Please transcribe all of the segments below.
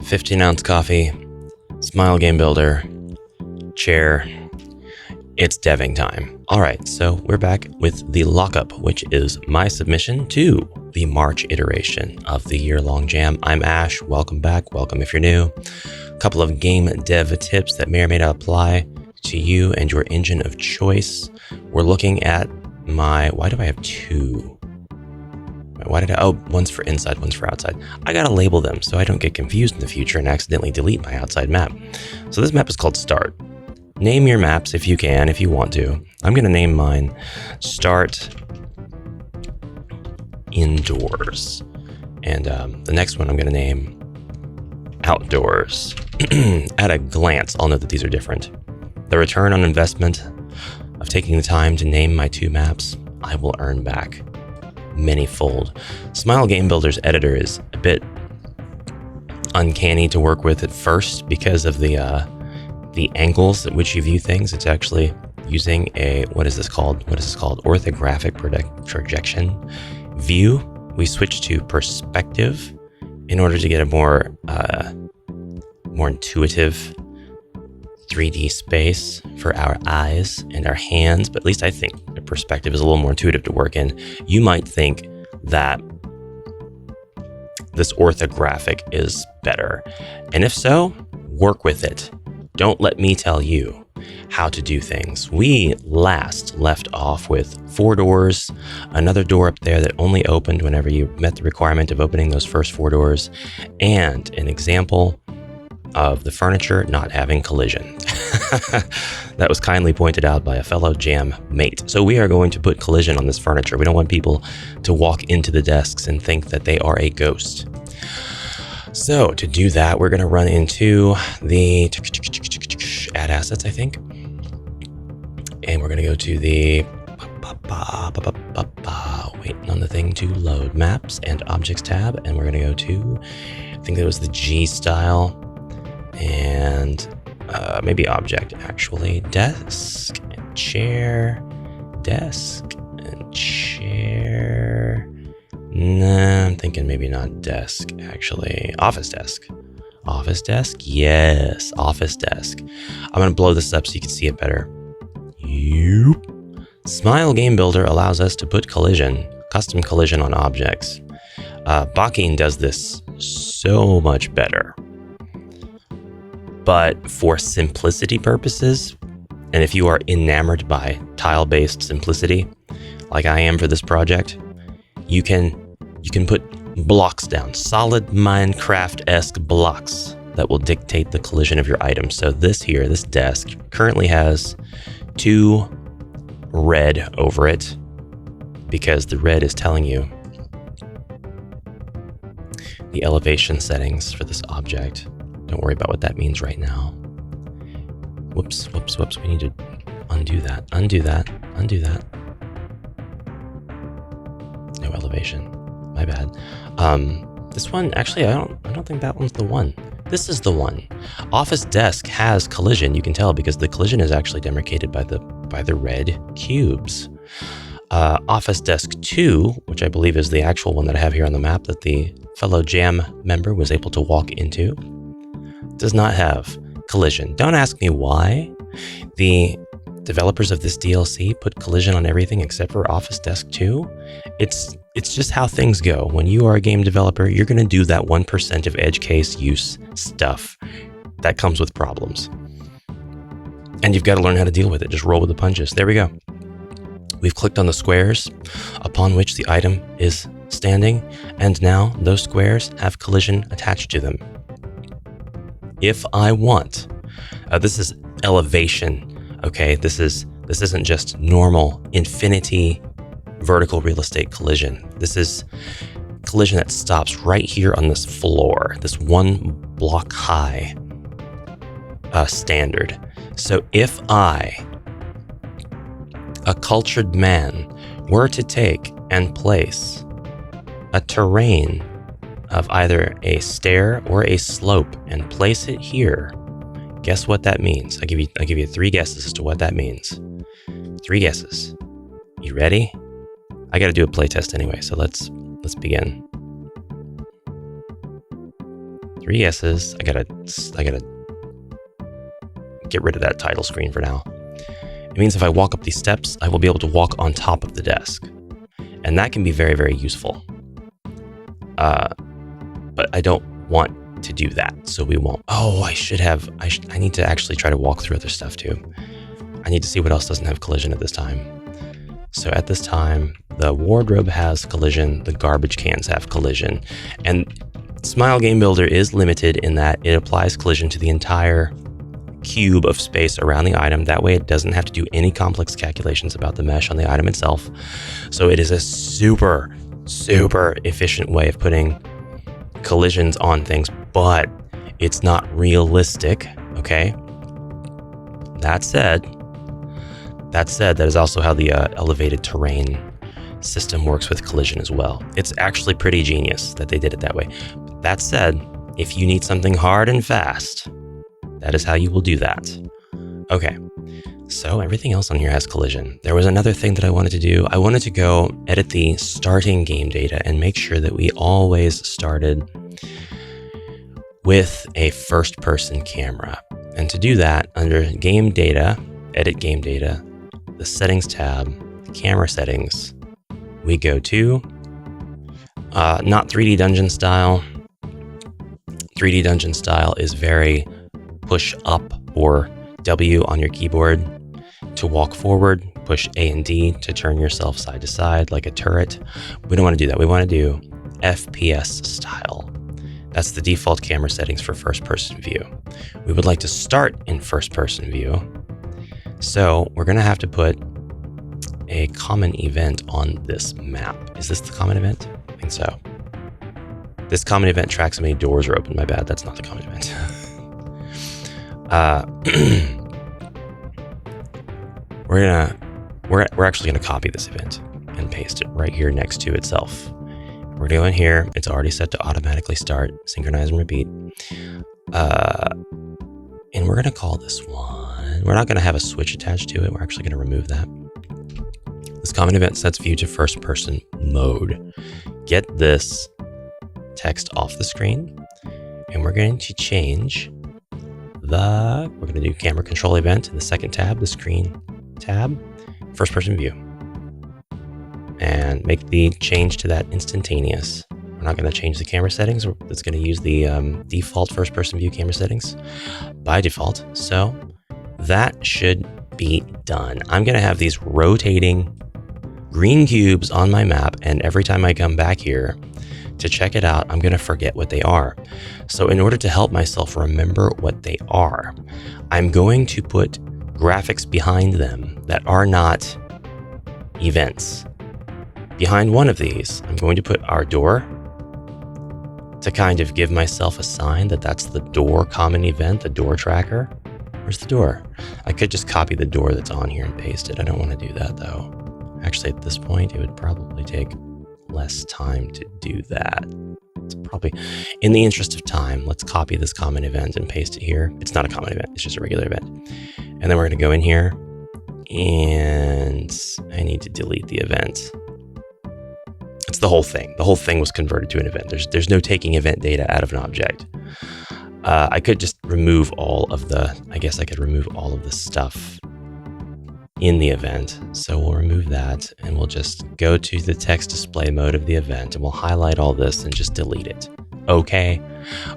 15-ounce coffee, Smile Game Builder, chair. It's deving time. All right, so we're back with the Lockup, which is my submission to the March iteration of the year-long jam. I'm Ash. Welcome back. Welcome if you're new. A couple of game dev tips that may or may not apply to you and your engine of choice. We're looking at my... Why do I have two? Oh, one's for inside, one's for outside. I gotta label them so I don't get confused in the future and accidentally delete my outside map. So this map is called Start. Name your maps if you can, if you want to. I'm gonna name mine Start Indoors. And the next one I'm gonna name Outdoors. At a glance, I'll note that these are different. The return on investment of taking the time to name my two maps, I will earn back many-fold. Smile Game Builder's editor is a bit uncanny to work with at first because of the angles at which you view things. It's actually using a, what is this called? Orthographic projection view. We switch to perspective in order to get a more intuitive 3D space for our eyes and our hands, but at least I think the perspective is a little more intuitive to work in. You might think that this orthographic is better, and if so, work with it. Don't let me tell you how to do things. We last left off with 4 doors, another door up there that only opened whenever you met the requirement of opening those first 4 doors, and an example of the furniture not having collision. That was kindly pointed out by a fellow jam mate. So we are going to put collision on this furniture. We don't want people to walk into the desks and think that they are a ghost. So to do that, we're going to run into the add assets, I think. And we're going to go to the waiting on the thing to load maps and objects tab. And we're going to go to, I think that was the G style. And maybe object, actually. Desk and chair. Desk and chair. Nah, I'm thinking maybe not desk, actually. Office desk. Office desk? Yes, office desk. I'm going to blow this up so you can see it better. Yep. Smile Game Builder allows us to put collision, custom collision on objects. Bakin does this so much better. But for simplicity purposes, and if you are enamored by tile-based simplicity, like I am for this project, you can put blocks down, solid Minecraft-esque blocks that will dictate the collision of your items. So this desk, currently has 2 red over it, because the red is telling you the elevation settings for this object. Don't worry about what that means right now. Whoops. We need to undo that. No elevation. My bad. This one, actually, I don't think that one's the one. This is the one. Office desk has collision. You can tell because the collision is actually demarcated by the red cubes. Office desk 2, which I believe is the actual one that I have here on the map that the fellow jam member was able to walk into, does not have collision. Don't ask me why. The developers of this DLC put collision on everything except for Office Desk 2. It's just how things go. When you are a game developer, you're going to do that 1% of edge case use stuff that comes with problems. And you've got to learn how to deal with it. Just roll with the punches. There we go. We've clicked on the squares upon which the item is standing, and now those squares have collision attached to them. If I want, this is elevation, okay? This isn't just normal infinity vertical real estate collision. This is collision that stops right here on this floor, this 1 block high standard. So if I, a cultured man, were to take and place a terrain of either a stair or a slope and place it here, guess what that means? I'll give you 3 guesses as to what that means. 3 guesses. You ready? I got to do a playtest anyway, so let's begin. 3 S's. I gotta get rid of that title screen for now. It means if I walk up these steps, I will be able to walk on top of the desk. And that can be very, very useful. But I don't want to do that, so we won't. Oh, I need to actually try to walk through other stuff too. I need to see what else doesn't have collision at this time. So at this time, the wardrobe has collision, the garbage cans have collision, and Smile Game Builder is limited in that it applies collision to the entire cube of space around the item. That way it doesn't have to do any complex calculations about the mesh on the item itself. So it is a super, super efficient way of putting collisions on things, but it's not realistic, okay? That said, that is also how the elevated terrain system works with collision as well. It's actually pretty genius that they did it that way. That said, if you need something hard and fast, that is how you will do that. Okay, so everything else on here has collision. There was another thing that I wanted to do. I wanted to go edit the starting game data and make sure that we always started with a first-person camera. And to do that, under Game Data, Edit Game Data, the Settings tab, Camera Settings, we go to not 3D Dungeon style. 3D Dungeon style is very push up or W on your keyboard to walk forward, push A and D to turn yourself side to side like a turret. We don't want to do that. We want to do FPS style. That's the default camera settings for first-person view. We would like to start in first-person view. So we're going to have to put a common event on this map. Is this the common event? I think so. This common event tracks how many doors are open. My bad, that's not the common event. We're actually gonna copy this event and paste it right here next to itself. We're gonna go in here. It's already set to automatically start, synchronize and repeat. And we're gonna call this one. We're not gonna have a switch attached to it. We're actually gonna remove that. This common event sets view to first person mode. Get this text off the screen, and we're going to change we're going to do camera control event in the second tab, the screen tab, first person view, and make the change to that instantaneous. We're not going to change the camera settings. It's going to use the default first person view camera settings by default. So that should be done. I'm going to have these rotating green cubes on my map, and every time I come back here to check it out, I'm going to forget what they are. So in order to help myself remember what they are, I'm going to put graphics behind them that are not events. Behind one of these, I'm going to put our door to kind of give myself a sign that that's the door common event, the door tracker. Where's the door? I could just copy the door that's on here and paste it. I don't want to do that though. Actually, at this point, it would probably take less time to do that. It's probably, in the interest of time, let's copy this common event and paste it here. It's not a common event, it's just a regular event. And then we're going to go in here, and I need to delete the event. It's the whole thing. The whole thing was converted to an event. There's no taking event data out of an object. I could just remove all of the, I guess I could remove all of the stuff in the event. So we'll remove that, and we'll just go to the text display mode of the event, and we'll highlight all this and just delete it. Okay,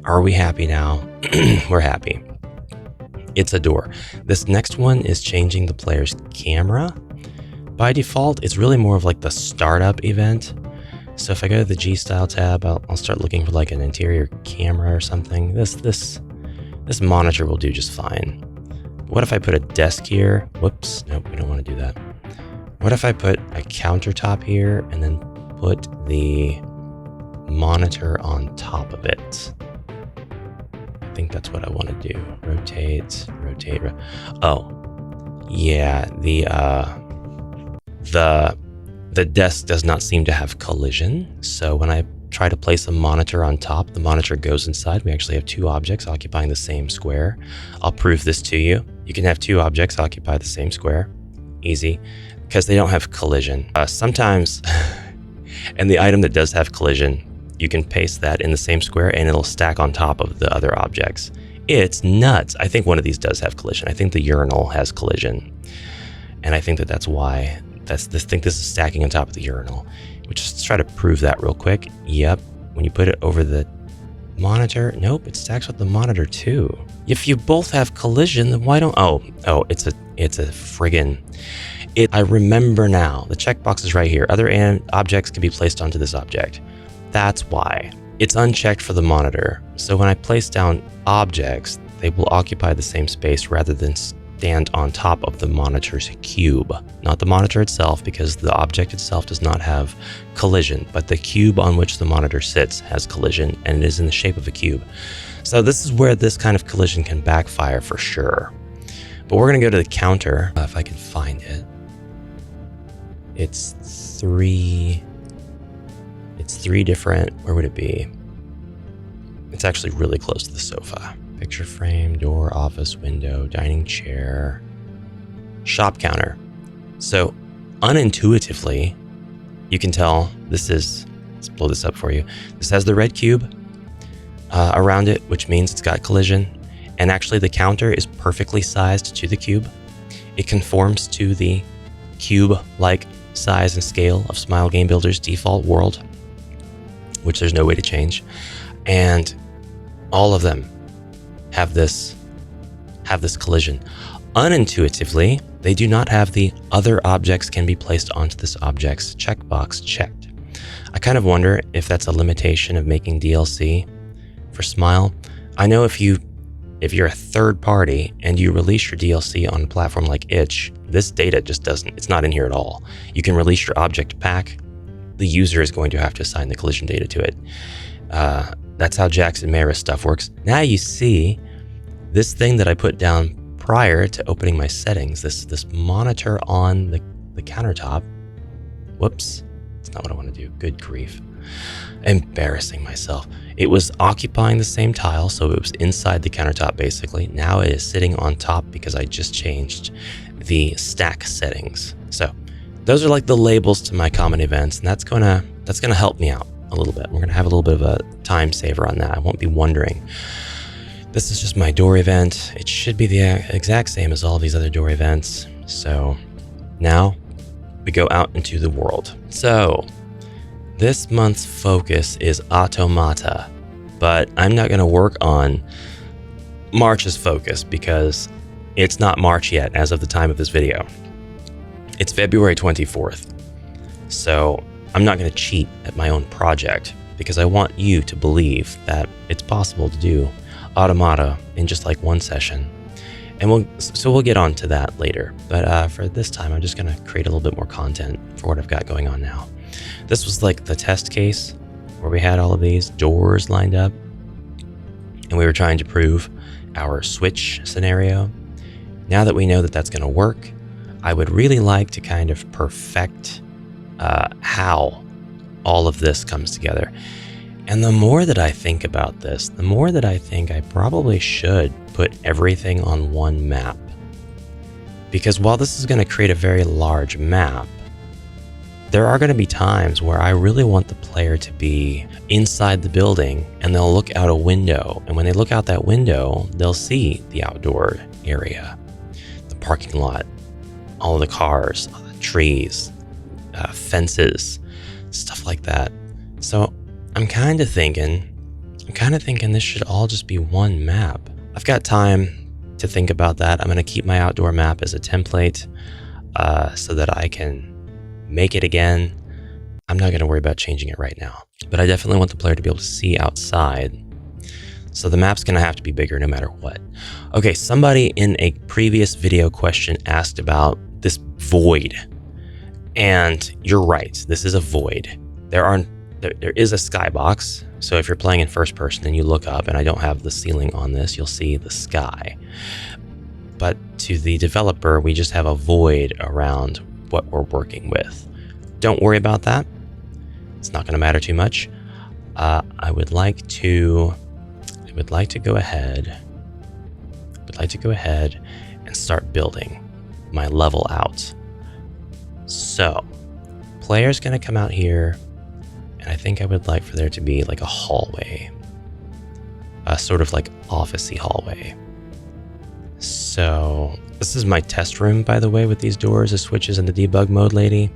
are we happy now? We're happy. It's a door. This next one is changing the player's camera. By default, it's really more of like the startup event. So if I go to the G style tab, I'll start looking for like an interior camera or something. This monitor will do just fine. What if I put a desk here? Whoops, nope, we don't want to do that. What if I put a countertop here and then put the monitor on top of it? I think that's what I want to do. Rotate. Oh, yeah, the desk does not seem to have collision. So when I try to place a monitor on top, the monitor goes inside. We actually have two objects occupying the same square. I'll prove this to you. You can have two objects occupy the same square. Easy. Because they don't have collision. Sometimes, and the item that does have collision, you can paste that in the same square and it'll stack on top of the other objects. It's nuts. I think one of these does have collision. I think the urinal has collision. And I think that's why I think this is stacking on top of the urinal. We'll just try to prove that real quick. Yep. When you put it over the monitor, nope, it stacks with the monitor too. If you both have collision, then why don't, oh, it's a friggin', I remember now, the checkbox is right here. Other objects can be placed onto this object. That's why. It's unchecked for the monitor. So when I place down objects, they will occupy the same space rather than stand on top of the monitor's cube. Not the monitor itself, because the object itself does not have collision, but the cube on which the monitor sits has collision, and it is in the shape of a cube. So this is where this kind of collision can backfire for sure. But we're going to go to the counter, if I can find it. It's three different, where would it be? It's actually really close to the sofa. Picture frame, door, office, window, dining chair, shop counter. So unintuitively, you can tell let's blow this up for you. This has the red cube around it, which means it's got collision. And actually the counter is perfectly sized to the cube. It conforms to the cube-like size and scale of Smile Game Builder's default world, which there's no way to change. And all of them have this collision. Unintuitively, they do not have the other objects can be placed onto this object's checkbox checked. I kind of wonder if that's a limitation of making DLC for Smile. I know if you're a third party and you release your DLC on a platform like Itch, this data just it's not in here at all. You can release your object pack. The user is going to have to assign the collision data to it. That's how Jackson Maris stuff works. Now you see this thing that I put down prior to opening my settings, this monitor on the countertop. Whoops, that's not what I want to do. Good grief. Embarrassing myself. It was occupying the same tile, so it was inside the countertop basically. Now it is sitting on top because I just changed the stack settings. So those are like the labels to my common events, and that's gonna help me out a little bit. We're gonna have a little bit of a time saver on that. I won't be wondering. This is just my door event. It should be the exact same as all these other door events. So now we go out into the world. So this month's focus is Automata, but I'm not gonna work on March's focus because it's not March yet as of the time of this video. It's February 24th. So I'm not going to cheat at my own project because I want you to believe that it's possible to do Automata in just like one session. And we'll get on to that later. But for this time, I'm just going to create a little bit more content for what I've got going on now. This was like the test case where we had all of these doors lined up and we were trying to prove our switch scenario. Now that we know that that's going to work, I would really like to kind of perfect how all of this comes together. And the more that I think about this, the more that I think I probably should put everything on one map. Because while this is going to create a very large map, there are going to be times where I really want the player to be inside the building and they'll look out a window. And when they look out that window, they'll see the outdoor area, the parking lot, all of the cars, all the trees, fences, stuff like that. So I'm kind of thinking this should all just be one map. I've got time to think about that. I'm going to keep my outdoor map as a template so that I can make it again. I'm not going to worry about changing it right now, but I definitely want the player to be able to see outside. So the map's going to have to be bigger no matter what. Okay, somebody in a previous video question asked about this void. And you're right, this is a void. There is a skybox. So if you're playing in first person and you look up, and I don't have the ceiling on this, you'll see the sky. But to the developer, we just have a void around what we're working with. Don't worry about that. It's not going to matter too much. I would like to go ahead and start building my level out. So, player's going to come out here And I think I would like for there to be like a hallway. A sort of like office-y hallway. So this is my test room, by the way, with these doors, the switches, and the debug mode lady.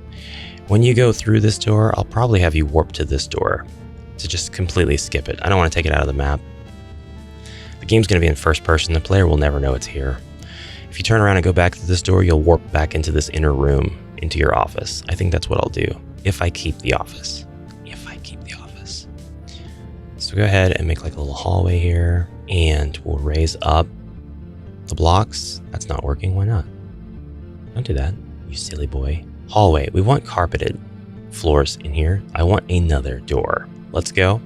When you go through this door, I'll probably have you warp to this door to just completely skip it. I don't want to take it out of the map. The game's going to be in first person. The player will never know it's here. If you turn around and go back to this door, you'll warp back into this inner room, into your office. I think that's what I'll do, if I keep the office. So go ahead and make like a little hallway here, and we'll raise up the blocks. That's not working. Why not? Don't do that, you silly boy. Hallway. We want carpeted floors in here. I want another door. Let's go.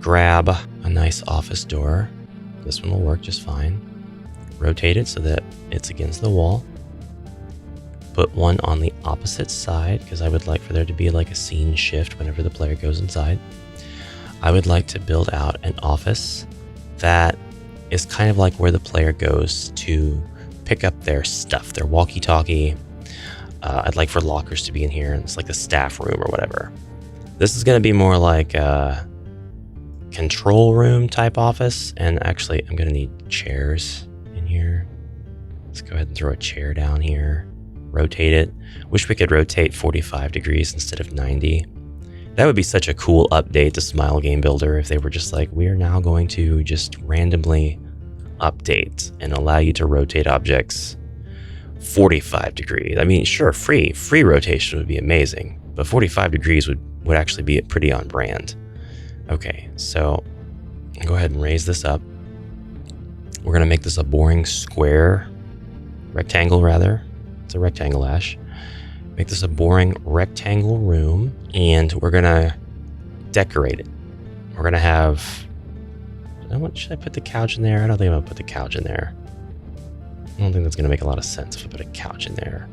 Grab a nice office door. This one will work just fine. Rotate it so that it's against the wall. Put one on the opposite side, because I would like for there to be like a scene shift whenever the player goes inside. I would like to build out an office that is kind of like where the player goes to pick up their stuff, their walkie-talkie. I'd like for lockers to be in here, and it's like the staff room or whatever. This is going to be more like a control room type office, and actually I'm going to need chairs in here. Let's go ahead and throw a chair down here, rotate it. Wish we could rotate 45 degrees instead of 90. That would be such a cool update to Smile Game Builder if they were just like, we are now going to just randomly update and allow you to rotate objects 45 degrees. I mean, sure, free rotation would be amazing, but 45 degrees would actually be pretty on brand. Okay, so go ahead and raise this up. We're going to make this a boring rectangle rather. It's a rectangle, Ash. Make this a boring rectangle room, and we're gonna decorate it. We're gonna have, should I put the couch in there? I don't think I'm gonna put the couch in there. I don't think that's gonna make a lot of sense if I put a couch in there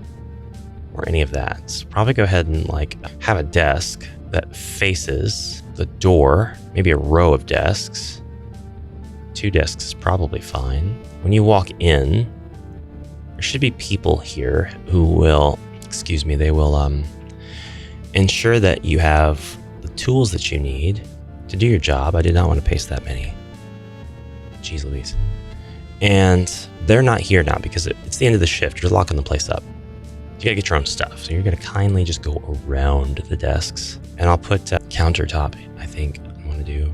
or any of that. So probably go ahead and like have a desk that faces the door, maybe a row of desks. 2 desks is probably fine. When you walk in, there should be people here who will, they will ensure that you have the tools that you need to do your job. I did not want to paste that many. Jeez Louise. And they're not here now because it's the end of the shift. You're locking the place up. You gotta get your own stuff. So you're gonna kindly just go around the desks. And I'll put countertop, I think I want to do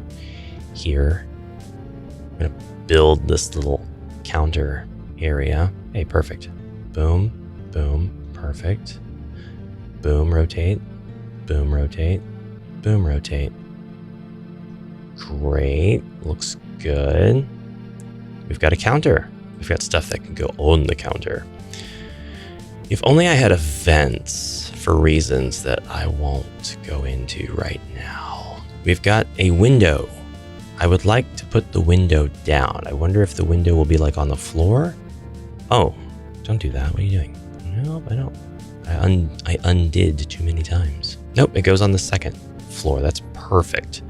here. I'm gonna build this little counter area. Hey, perfect. Boom, boom. Perfect. Boom, rotate. Boom, rotate. Boom, rotate. Great. Looks good. We've got a counter. We've got stuff that can go on the counter. If only I had events for reasons that I won't go into right now. We've got a window. I would like to put the window down. I wonder if the window will be like on the floor. Oh, don't do that. What are you doing? Nope, I don't. I undid too many times. Nope, it goes on the second floor. That's perfect.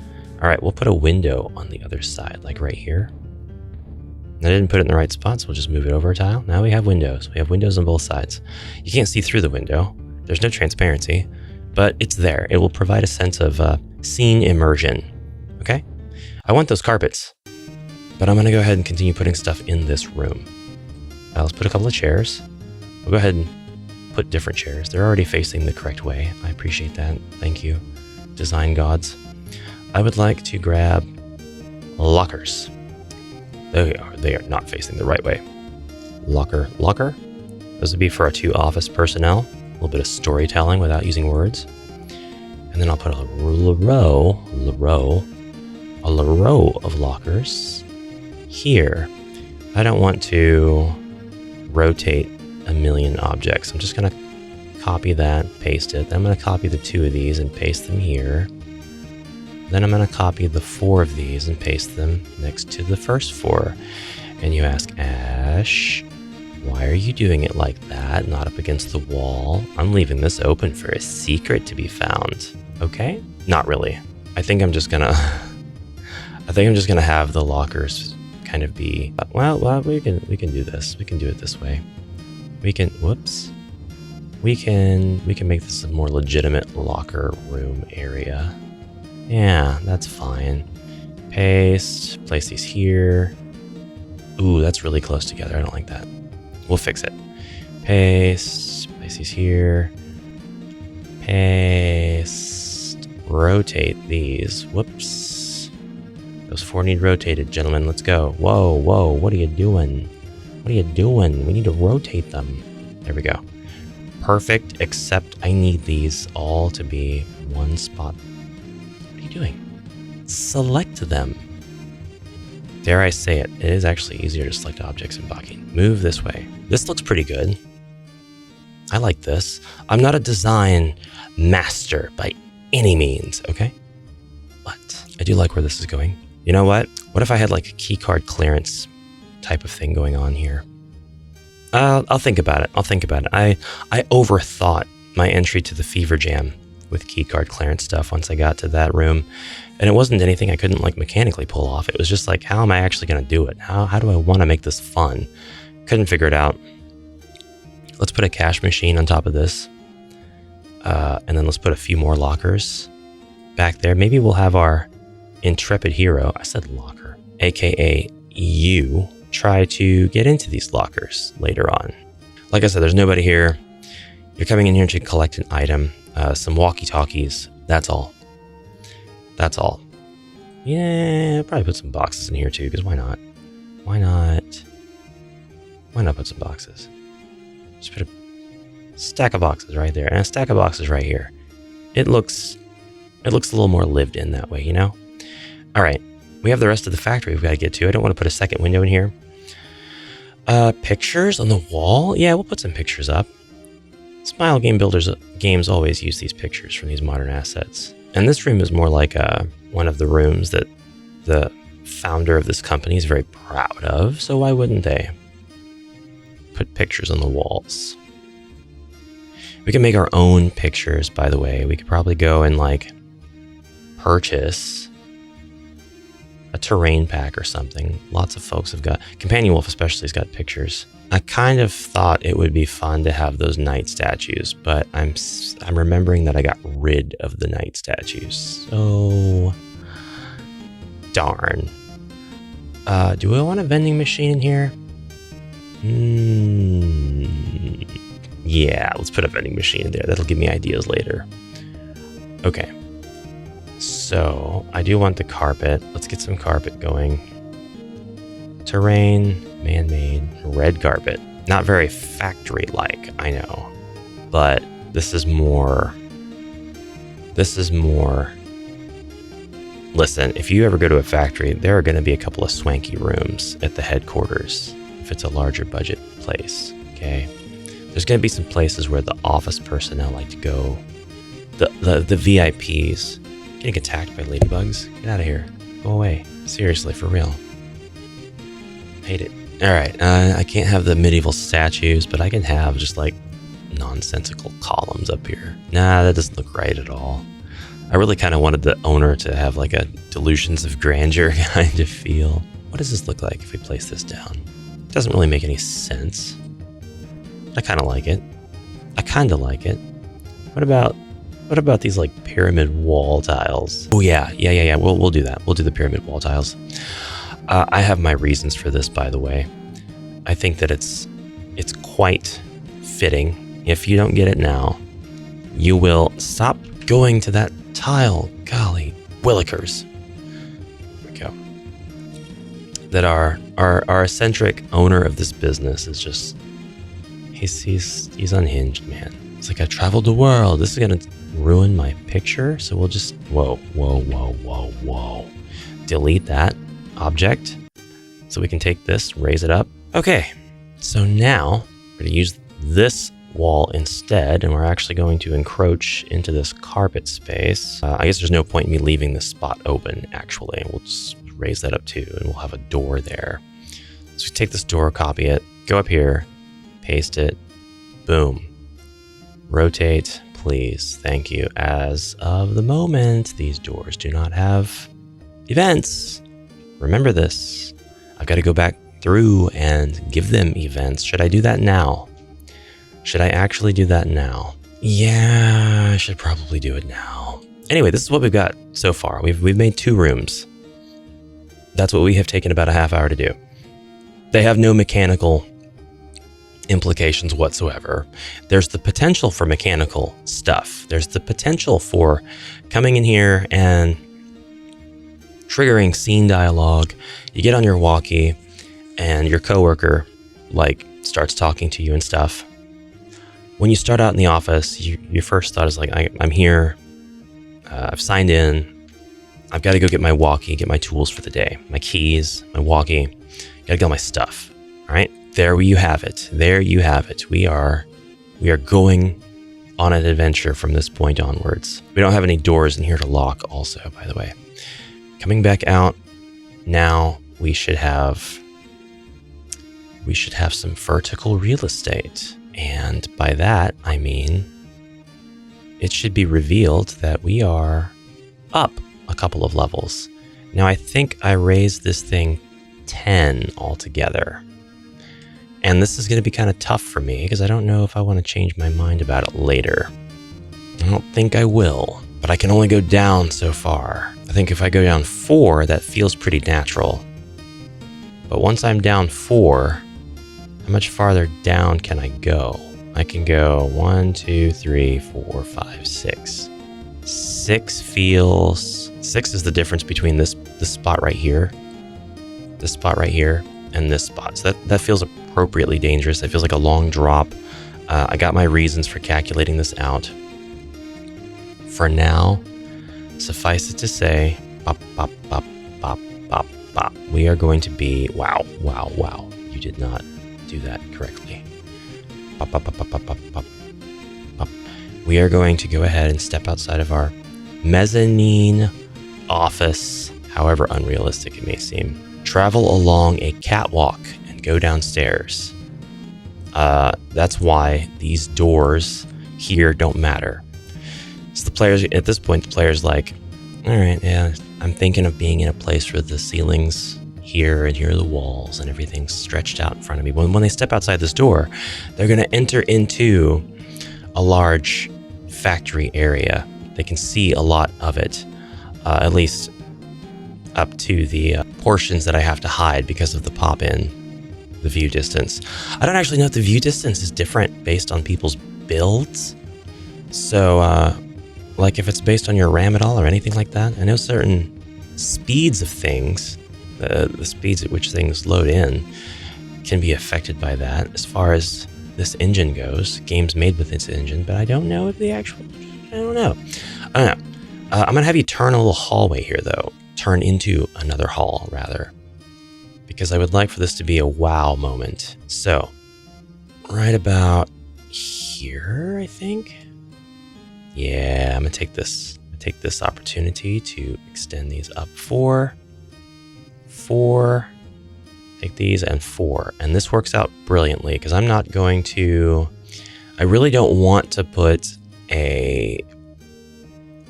All right, we'll put a window on the other side, like right here. I didn't put it in the right spot, so we'll just move it over a tile. Now we have windows. We have windows on both sides. You can't see through the window. There's no transparency, but it's there. It will provide a sense of scene immersion, okay? I want those carpets, but I'm gonna go ahead and continue putting stuff in this room. Let's put a couple of chairs. We'll go ahead and put different chairs. They're already facing the correct way. I appreciate that. Thank you, design gods. I would like to grab lockers. They are not facing the right way. Locker. Those would be for our 2 office personnel. A little bit of storytelling without using words. And then I'll put a row of lockers here. I don't want to rotate a million objects. I'm just going to copy that, paste it. Then I'm going to copy the 2 of these and paste them here. Then I'm going to copy the 4 of these and paste them next to the first 4. And you ask, Ash, why are you doing it like that, not up against the wall? I'm leaving this open for a secret to be found. Okay? Not really. I think I'm just going to have the lockers kind of be, well, we can do this. We can do it this way. We can make this a more legitimate locker room area. Yeah, that's fine. Paste, place these here. Ooh, that's really close together. I don't like that. We'll fix it. Paste, place these here. Paste, rotate these. Whoops. Those 4 need rotated, gentlemen. Let's go. Whoa, whoa, what are you doing? What are you doing? We need to rotate them. There we go. Perfect, except I need these all to be one spot. What are you doing? Select them. Dare I say it, it is actually easier to select objects in Backing. Move this way. This looks pretty good. I like this. I'm not a design master by any means, okay? But I do like where this is going. You know what? What if I had like a keycard clearance type of thing going on here? I'll think about it. I overthought my entry to the Fever Jam with keycard clearance stuff once I got to that room. And it wasn't anything I couldn't like mechanically pull off. It was just like, how am I actually going to do it? How do I want to make this fun? Couldn't figure it out. Let's put a cash machine on top of this. And then let's put a few more lockers back there. Maybe we'll have our intrepid hero, I said locker, aka you, try to get into these lockers later on. Like I said, there's nobody here. You're coming in here to collect an item, some walkie-talkies. That's all. That's all. Yeah, probably put some boxes in here too, because why not? Why not? Why not put some boxes? Just put a stack of boxes right there, and a stack of boxes right here. It looks a little more lived in that way, you know? All right, we have the rest of the factory we've got to get to. I don't want to put a second window in here. Pictures on the wall? Yeah, we'll put some pictures up. Smile Game Builders games always use these pictures from these modern assets. And this room is more like one of the rooms that the founder of this company is very proud of, so why wouldn't they put pictures on the walls? We can make our own pictures, by the way. We could probably go and like purchase a terrain pack or something. Lots of folks have got, Companion Wolf especially has got pictures. I kind of thought it would be fun to have those knight statues, but I'm remembering that I got rid of the knight statues. So darn. Do I want a vending machine in here? Yeah, let's put a vending machine in there. That'll give me ideas later. Okay. So I do want the carpet. Let's get some carpet going. Terrain, man-made, red carpet. Not very factory-like, I know. But this is more... Listen, if you ever go to a factory, there are going to be a couple of swanky rooms at the headquarters if it's a larger budget place, okay? There's going to be some places where the office personnel like to go. The VIPs. Getting attacked by ladybugs? Get out of here. Go away. Seriously, for real. Hate it. Alright, I can't have the medieval statues, but I can have just like nonsensical columns up here. Nah, that doesn't look right at all. I really kind of wanted the owner to have like a delusions of grandeur kind of feel. What does this look like if we place this down? It doesn't really make any sense. I kind of like it. What about these like pyramid wall tiles? Oh yeah. We'll do that. We'll do the pyramid wall tiles. I have my reasons for this, by the way. I think that it's quite fitting. If you don't get it now, you will stop going to that tile. Golly, willikers. There we go. That our eccentric owner of this business is just he's unhinged, man. It's like I traveled the world. This is gonna ruin my picture, so we'll just whoa. Delete that object so we can take this, raise it up. Okay, so now we're gonna use this wall instead, and we're actually going to encroach into this carpet space. I guess there's no point in me leaving this spot open, actually. We'll just raise that up too, and we'll have a door there. So we take this door, copy it, go up here, paste it, boom. Rotate, please. Thank you. As of the moment, these doors do not have events. Remember this. I've got to go back through and give them events. Should I do that now? Should I actually do that now? Yeah, I should probably do it now. Anyway, this is what we've got so far. We've made 2 rooms. That's what we have taken about a half hour to do. They have no mechanical implications whatsoever. There's the potential for mechanical stuff. There's the potential for coming in here and triggering scene dialogue. You get on your walkie and your coworker like starts talking to you and stuff. When you start out in the office, your first thought is like, I'm here. I've signed in. I've got to go get my walkie, get my tools for the day, my keys, my walkie, got to get all my stuff. All right. There you have it. There you have it. We are going on an adventure from this point onwards. We don't have any doors in here to lock also, by the way. Coming back out now, we should have some vertical real estate. And by that, I mean, it should be revealed that we are up a couple of levels. Now, I think I raised this thing 10 altogether. And this is going to be kind of tough for me because I don't know if I want to change my mind about it later. I don't think I will, but I can only go down so far. I think if I go down 4, that feels pretty natural. But once I'm down 4, how much farther down can I go? I can go 1, 2, 3, 4, 5, 6. 6 feels... 6 is the difference between this spot right here, this spot right here, and this spot. So that feels appropriately dangerous. It feels like a long drop. I got my reasons for calculating this out. For now, suffice it to say, bop, bop, bop, bop, bop, bop. We are going to be... Wow, wow, wow. You did not do that correctly. Bop, bop, bop, bop, bop, bop, bop, bop. We are going to go ahead and step outside of our mezzanine office, however unrealistic it may seem. Travel along a catwalk and go downstairs. That's why these doors here don't matter. So the players, at this point, the player's like, all right, yeah, I'm thinking of being in a place where the ceilings here and here are the walls and everything's stretched out in front of me. When they step outside this door, they're going to enter into a large factory area. They can see a lot of it, at least up to the portions that I have to hide because of the pop-in, the view distance. I don't actually know if the view distance is different based on people's builds. So, like if it's based on your RAM at all or anything like that. I know certain speeds of things, the speeds at which things load in, can be affected by that. As far as this engine goes, games made with this engine, but I don't know if the actual... I don't know. I'm going to have you turn a little hallway here, though. Turn into another hall, rather. Because I would like for this to be a wow moment. So, right about here, I think? Yeah, I'm going to take this opportunity to extend these up 4. Take these and 4. And this works out brilliantly because I'm not going to... I really don't want to put a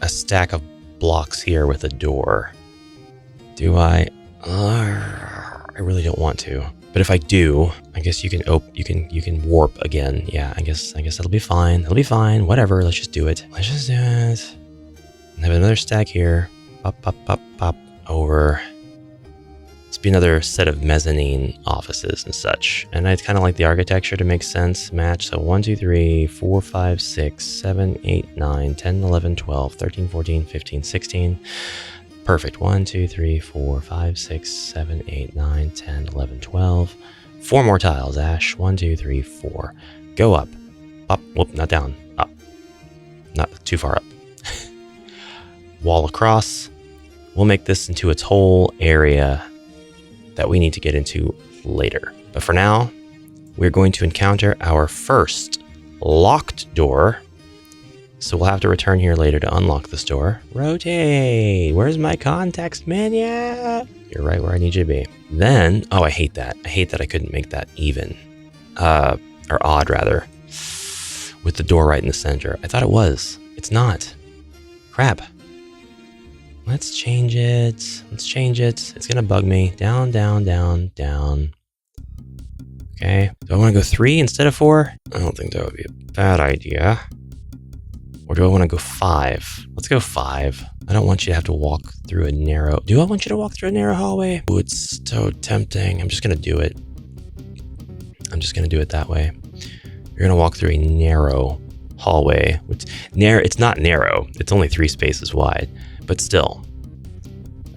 stack of blocks here with a door. Do I? I really don't want to. But if I do, I guess you can warp again. Yeah, I guess that'll be fine. It'll be fine. Whatever. Let's just do it. Let's just do it. And have another stack here. Pop, pop, pop, pop. Over. Let's be another set of mezzanine offices and such. And I'd kind of like the architecture to make sense, match. So 1, 2, 3, 4, 5, 6, 7, 8, 9, 10, 11, 12, 13, 14, 15, 16. Perfect. 1, 2, 3, 4, 5, 6, 7, 8, 9, 10, 11, 12. 4 more tiles, Ash. 1, 2, 3, 4. Go up. Up. Whoop, not down. Up. Not too far up. Wall across. We'll make this into its whole area that we need to get into later. But for now, we're going to encounter our first locked door. So we'll have to return here later to unlock this door. Rotate! Where's my context menu? You're right where I need you to be. Then, oh, I hate that. I hate that I couldn't make that even. Or odd, rather. With the door right in the center. I thought it was. It's not. Crap. Let's change it. Let's change it. It's gonna bug me. Down, down, down, down. Okay. Do I want to go 3 instead of 4? I don't think that would be a bad idea. Or do I want to go 5? Let's go 5. I don't want you to have to walk through a narrow... Do I want you to walk through a narrow hallway? Ooh, it's so tempting. I'm just going to do it. I'm just going to do it that way. You're going to walk through a narrow hallway. It's not narrow. It's only 3 spaces wide. But still.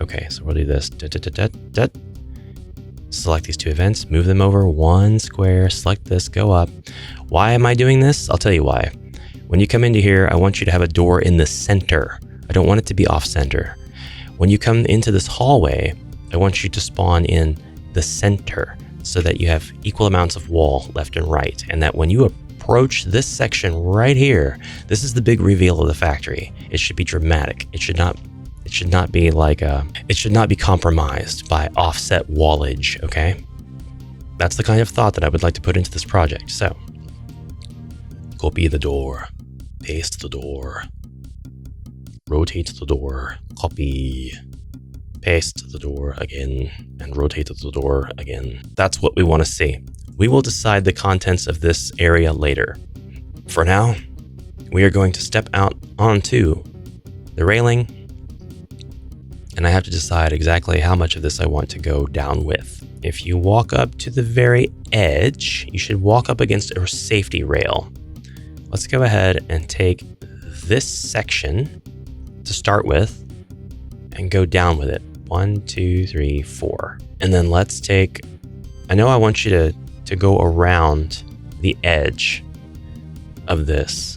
Okay, so we'll do this. Select these 2 events. Move them over 1 square. Select this. Go up. Why am I doing this? I'll tell you why. When you come into here, I want you to have a door in the center. I don't want it to be off center. When you come into this hallway, I want you to spawn in the center so that you have equal amounts of wall left and right. And that when you approach this section right here, this is the big reveal of the factory. It should be dramatic. It should not be it should not be compromised by offset wallage, okay? That's the kind of thought that I would like to put into this project. So, copy the door. Paste the door, rotate the door, copy, paste the door again, and rotate the door again. That's what we want to see. We will decide the contents of this area later. For now, we are going to step out onto the railing, and I have to decide exactly how much of this I want to go down with. If you walk up to the very edge, you should walk up against a safety rail. Let's go ahead and take this section to start with and go down with it. 1, 2, 3, 4. And then let's take, I know I want you to go around the edge of this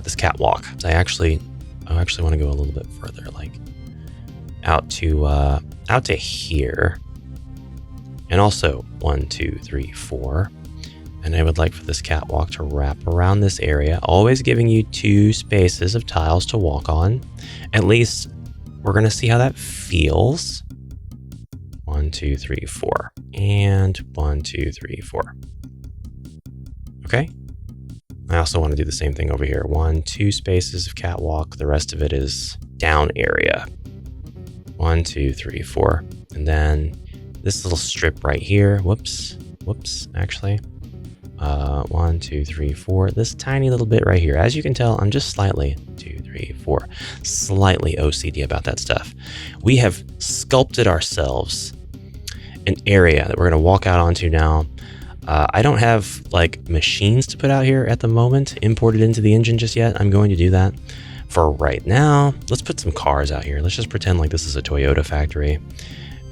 this catwalk. I actually want to go a little bit further, like out to here. And also 1, 2, 3, 4. And I would like for this catwalk to wrap around this area, always giving you 2 spaces of tiles to walk on. At least we're going to see how that feels. 1, 2, 3, 4. And 1, 2, 3, 4. Okay. I also want to do the same thing over here. 1, 2 spaces of catwalk. The rest of it is down area. 1, 2, 3, 4. And then this little strip right here. Whoops, actually. 1, 2, 3, 4. This tiny little bit right here. As you can tell, I'm just slightly 2, 3, 4. Slightly OCD about that stuff. We have sculpted ourselves an area that we're going to walk out onto now. I don't have like machines to put out here at the moment imported into the engine just yet. I'm going to do that. For right now, let's put some cars out here. Let's just pretend like this is a Toyota factory.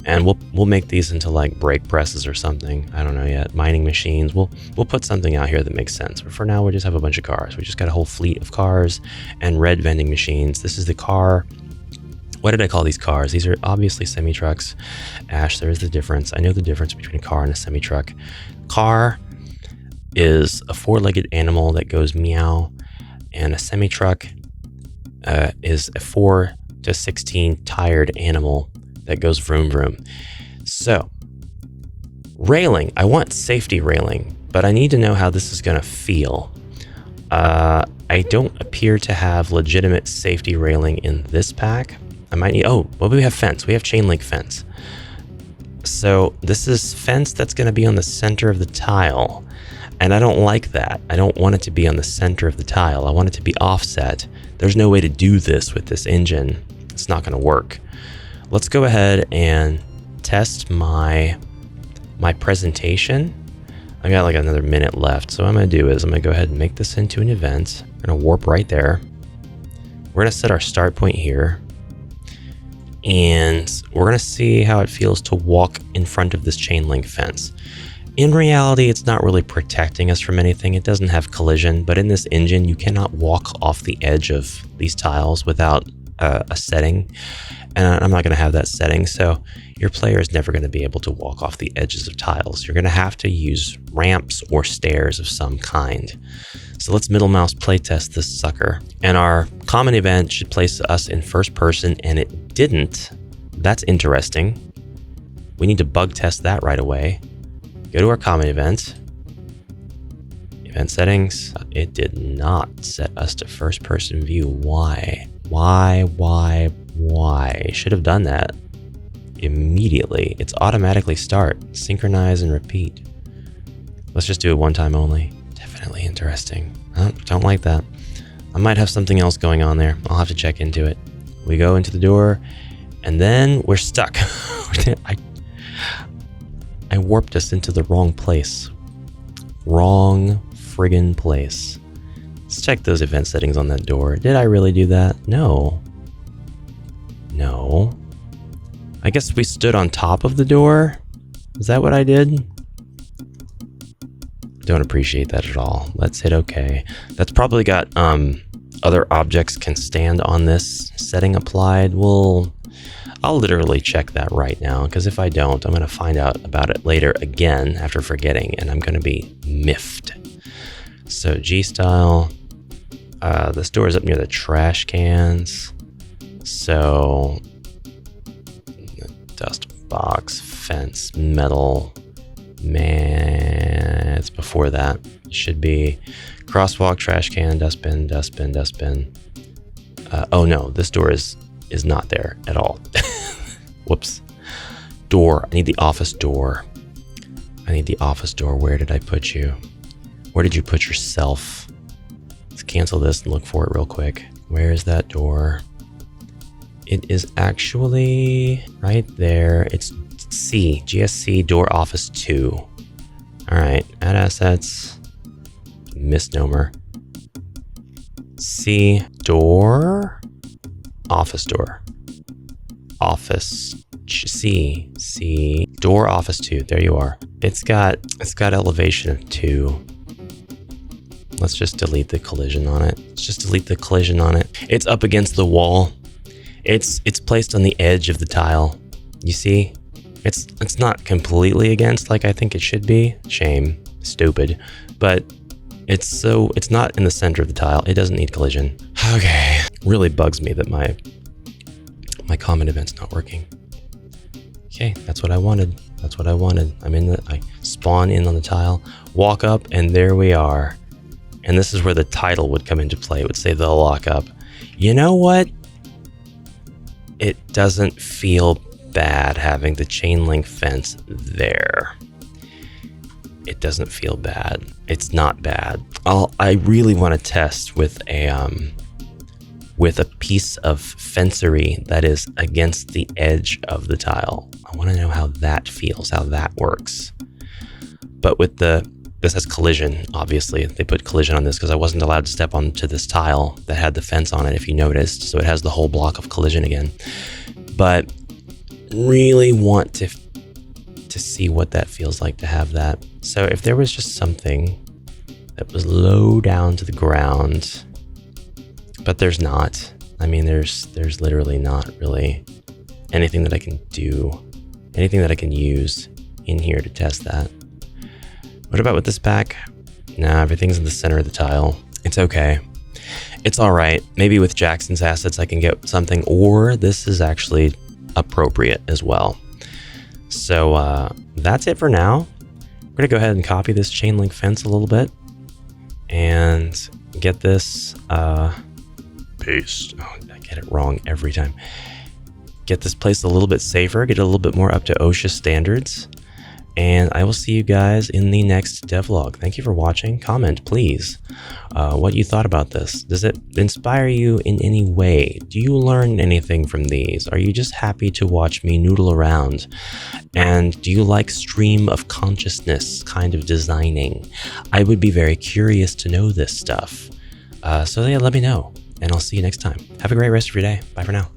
And we'll make these into like brake presses or something. I don't know yet. Mining machines. We'll put something out here that makes sense. But for now, we just have a bunch of cars. We just got a whole fleet of cars and red vending machines. This is the car. What did I call these cars? These are obviously semi-trucks. Ash, there is the difference. I know the difference between a car and a semi-truck. Car is a 4-legged animal that goes meow, and a semi-truck is a 4 to 16 tired animal that goes vroom vroom. So, railing. I want safety railing, but I need to know how this is going to feel. I don't appear to have legitimate safety railing in this pack. I might need, we have fence. We have chain link fence. So this is fence that's going to be on the center of the tile. And I don't like that. I don't want it to be on the center of the tile. I want it to be offset. There's no way to do this with this engine. It's not going to work. Let's go ahead and test my presentation. I got like another minute left. So what I'm going to do is I'm going to go ahead and make this into an event. We're going to warp right there. We're going to set our start point here. And we're going to see how it feels to walk in front of this chain link fence. In reality, it's not really protecting us from anything. It doesn't have collision, but in this engine, you cannot walk off the edge of these tiles without a setting. And I'm not going to have that setting, so your player is never going to be able to walk off the edges of tiles. You're going to have to use ramps or stairs of some kind. So let's middle mouse playtest this sucker. And our common event should place us in first person, and it didn't. That's interesting. We need to bug test that right away. Go to our common event. Event settings. It did not set us to first person view. Why? Why? Should have done that immediately. It's automatically start, synchronize, and repeat. Let's just do it one time only. Definitely interesting. Oh, don't like that. I might have something else going on there. I'll have to check into it. We go into the door, and then we're stuck. I warped us into the wrong place. Wrong friggin' place. Let's check those event settings on that door. Did I really do that? No. No. I guess we stood on top of the door. Is that what I did? Don't appreciate that at all. Let's hit OK. That's probably got other objects can stand on this setting applied. I'll literally check that right now, because if I don't, I'm going to find out about it later again after forgetting, and I'm going to be miffed. So G style. This door is up near the trash cans. So dust box, fence, metal. Man, it's before that. It should be crosswalk, trash can, dustbin, dustbin, dustbin. Oh no, this door is not there at all. Whoops. Door. I need the office door. I need the office door. Where did I put you? Where did you put yourself? Let's cancel this and look for it real quick. Where is that door? It is actually right there. It's C. GSC door office 2. All right. Add assets. Misnomer. C. Door. Office door. Office C door office 2. There you are. It's got elevation of 2. Let's just delete the collision on it. It's up against the wall. It's placed on the edge of the tile. You see? It's not completely against like I think it should be. Shame. Stupid. But it's not in the center of the tile. It doesn't need collision. Okay. Really bugs me that my comment event's not working. Okay, that's what I wanted. I spawn in on the tile, walk up, and there we are. And this is where the title would come into play. It would say the lockup. You know what? It doesn't feel bad having the chain link fence there. It doesn't feel bad. It's not bad. I really want to test with a piece of fencery that is against the edge of the tile. I want to know how that feels, how that works. But with this has collision, obviously. They put collision on this because I wasn't allowed to step onto this tile that had the fence on it, if you noticed. So it has the whole block of collision again. But really want to see what that feels like to have that. So if there was just something that was low down to the ground, but there's not. I mean, there's literally not really anything that I can do, anything that I can use in here to test that. What about with this back? Nah, everything's in the center of the tile. It's okay. It's all right. Maybe with Jackson's assets I can get something, or this is actually appropriate as well. So that's it for now. We're gonna go ahead and copy this chain link fence a little bit and get this paste. Oh, I get it wrong every time. Get this place a little bit safer, get it a little bit more up to OSHA standards. And I will see you guys in the next devlog. Thank you for watching. Comment, please, what you thought about this. Does it inspire you in any way? Do you learn anything from these? Are you just happy to watch me noodle around? And do you like stream of consciousness kind of designing? I would be very curious to know this stuff. So yeah, let me know. And I'll see you next time. Have a great rest of your day. Bye for now.